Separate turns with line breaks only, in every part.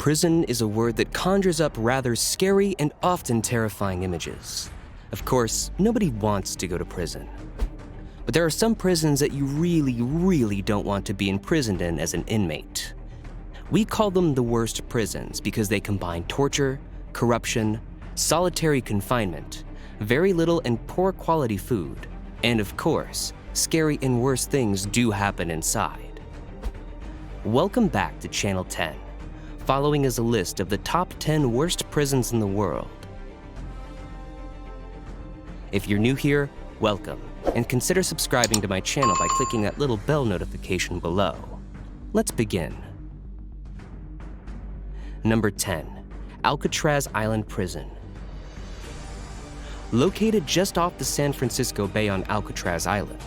Prison is a word that conjures up rather scary and often terrifying images. Of course, nobody wants to go to prison. But there are some prisons that you really don't want to be imprisoned in as an inmate. We call them the worst prisons because they combine torture, corruption, solitary confinement, very little and poor quality food, and of course, scary and worse things do happen inside. Welcome back to Channel 10. Following is a list of the top 10 worst prisons in the world. If you're new here, welcome, and consider subscribing to my channel by clicking that little bell notification below. Let's begin. Number 10. Alcatraz Island Prison. Located just off the San Francisco Bay on Alcatraz Island,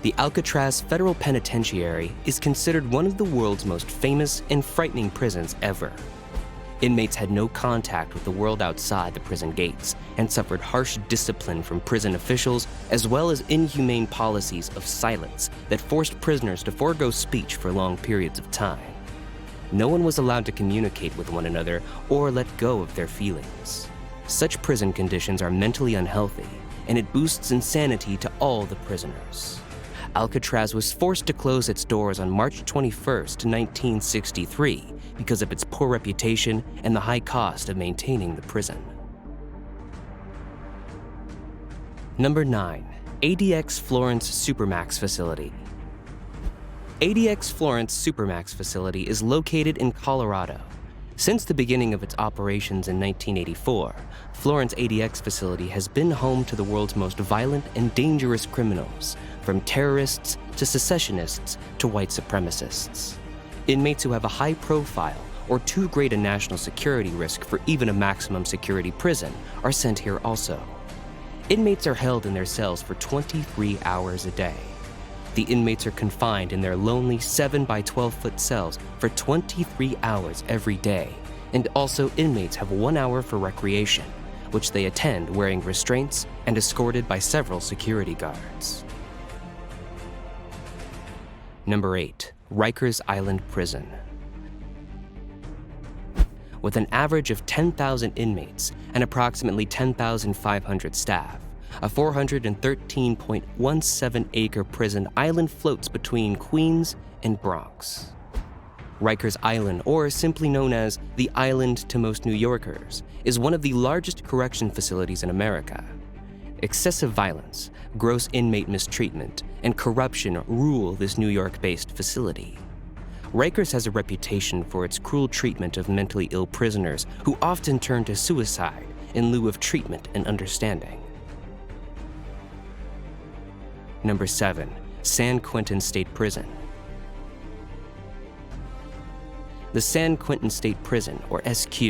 the Alcatraz Federal Penitentiary is considered one of the world's most famous and frightening prisons ever. Inmates had no contact with the world outside the prison gates and suffered harsh discipline from prison officials, as well as inhumane policies of silence that forced prisoners to forego speech for long periods of time. No one was allowed to communicate with one another or let go of their feelings. Such prison conditions are mentally unhealthy, and it boosts insanity to all the prisoners. Alcatraz was forced to close its doors on March 21st, 1963 because of its poor reputation and the high cost of maintaining the prison. Number 9. ADX Florence Supermax Facility. ADX Florence Supermax Facility is located in Colorado. Since the beginning of its operations in 1984, Florence ADX facility has been home to the world's most violent and dangerous criminals, from terrorists to secessionists to white supremacists. Inmates who have a high profile or too great a national security risk for even a maximum security prison are sent here also. Inmates are held in their cells for 23 hours a day. The inmates are confined in their lonely 7 by 12-foot cells for 23 hours every day, and also inmates have 1 hour for recreation, which they attend wearing restraints and escorted by several security guards. Number 8. Rikers Island Prison. With an average of 10,000 inmates and approximately 10,500 staff, a 413.17-acre prison island floats between Queens and Bronx. Rikers Island, or simply known as the Island to most New Yorkers, is one of the largest correction facilities in America. Excessive violence, gross inmate mistreatment, and corruption rule this New York-based facility. Rikers has a reputation for its cruel treatment of mentally ill prisoners who often turn to suicide in lieu of treatment and understanding. Number 7. San Quentin State Prison. The San Quentin State Prison, or SQ,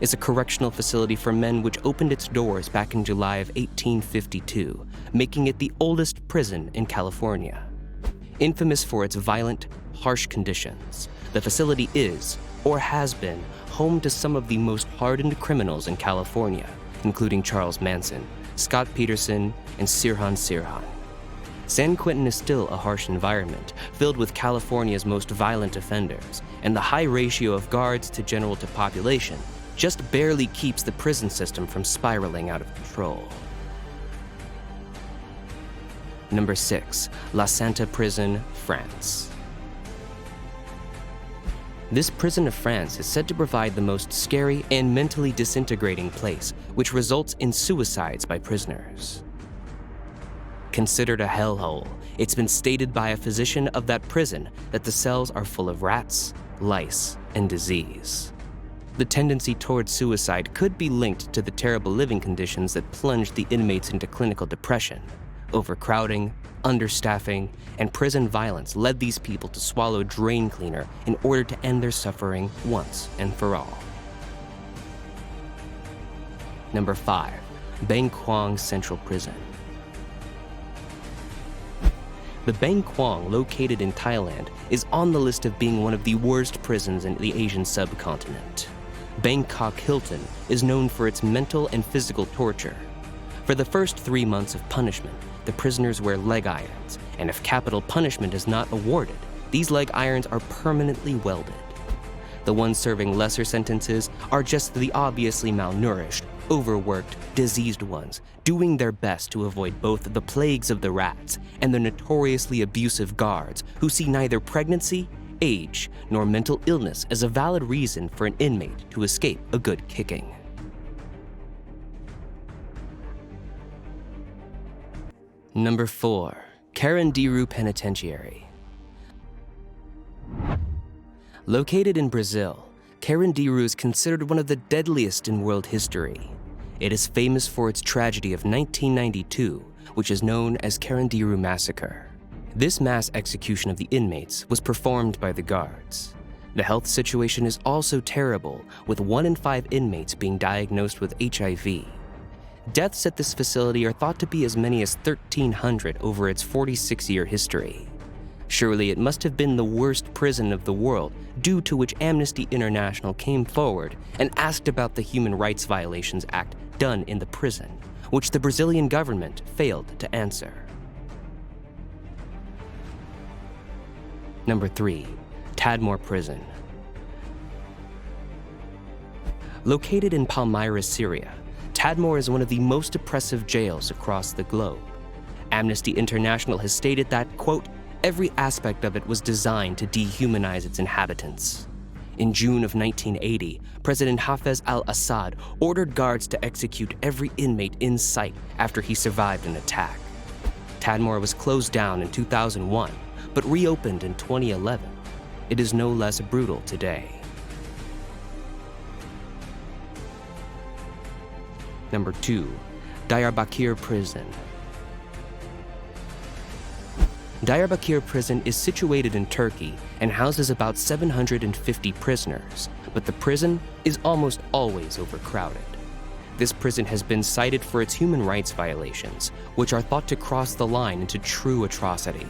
is a correctional facility for men which opened its doors back in July of 1852, making it the oldest prison in California. Infamous for its violent, harsh conditions, the facility is, or has been, home to some of the most hardened criminals in California, including Charles Manson, Scott Peterson, and Sirhan Sirhan. San Quentin is still a harsh environment, filled with California's most violent offenders, and the high ratio of guards to general to population just barely keeps the prison system from spiraling out of control. Number 6. La Santa Prison, France. This prison of France is said to provide the most scary and mentally disintegrating place, which results in suicides by prisoners. Considered a hellhole, it's been stated by a physician of that prison that the cells are full of rats, lice, and disease. The tendency towards suicide could be linked to the terrible living conditions that plunged the inmates into clinical depression. Overcrowding, understaffing, and prison violence led these people to swallow drain cleaner in order to end their suffering once and for all. Number 5. Bang Kwang Central Prison. The Bang Kwang, located in Thailand, is on the list of being one of the worst prisons in the Asian subcontinent. Bangkok Hilton is known for its mental and physical torture. For the first 3 months of punishment, the prisoners wear leg irons, and if capital punishment is not awarded, these leg irons are permanently welded. The ones serving lesser sentences are just the obviously malnourished, overworked, diseased ones, doing their best to avoid both the plagues of the rats and the notoriously abusive guards who see neither pregnancy, age, nor mental illness as a valid reason for an inmate to escape a good kicking. Number 4. Carandiru Penitentiary. Located in Brazil, Carandiru is considered one of the deadliest in world history. It is famous for its tragedy of 1992, which is known as Carandiru Massacre. This mass execution of the inmates was performed by the guards. The health situation is also terrible, with 1 in 5 inmates being diagnosed with HIV. Deaths at this facility are thought to be as many as 1,300 over its 46-year history. Surely it must have been the worst prison of the world, due to which Amnesty International came forward and asked about the Human Rights Violations Act done in the prison, which the Brazilian government failed to answer. Number 3. Tadmor Prison. Located in Palmyra, Syria, Tadmor is one of the most oppressive jails across the globe. Amnesty International has stated that, quote, every aspect of it was designed to dehumanize its inhabitants. In June of 1980, President Hafez al-Assad ordered guards to execute every inmate in sight after he survived an attack. Tadmor was closed down in 2001, but reopened in 2011. It is no less brutal today. Number 2. Diyarbakir Prison. Diyarbakir Prison is situated in Turkey and houses about 750 prisoners, but the prison is almost always overcrowded. This prison has been cited for its human rights violations, which are thought to cross the line into true atrocity.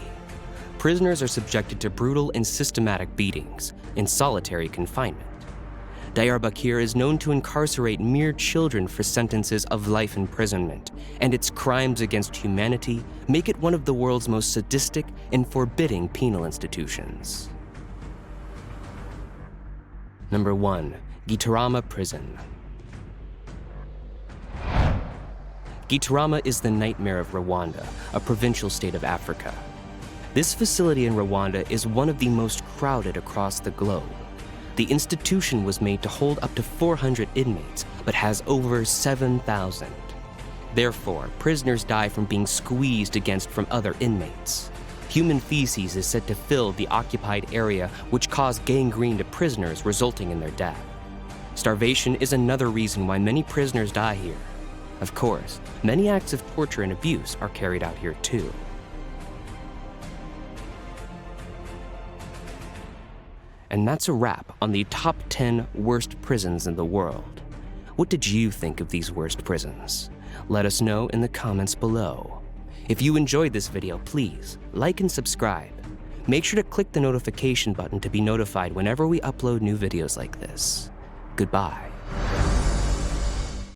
Prisoners are subjected to brutal and systematic beatings in solitary confinement. Diyarbakir is known to incarcerate mere children for sentences of life imprisonment, and its crimes against humanity make it one of the world's most sadistic and forbidding penal institutions. Number 1. Gitarama Prison. Gitarama is the nightmare of Rwanda, a provincial state of Africa. This facility in Rwanda is one of the most crowded across the globe. The institution was made to hold up to 400 inmates, but has over 7,000. Therefore, prisoners die from being squeezed against from other inmates. Human feces is said to fill the occupied area, which caused gangrene to prisoners, resulting in their death. Starvation is another reason why many prisoners die here. Of course, many acts of torture and abuse are carried out here too. And that's a wrap on the top 10 worst prisons in the world. What did you think of these worst prisons? Let us know in the comments below. If you enjoyed this video, please like and subscribe. Make sure to click the notification button to be notified whenever we upload new videos like this. Goodbye.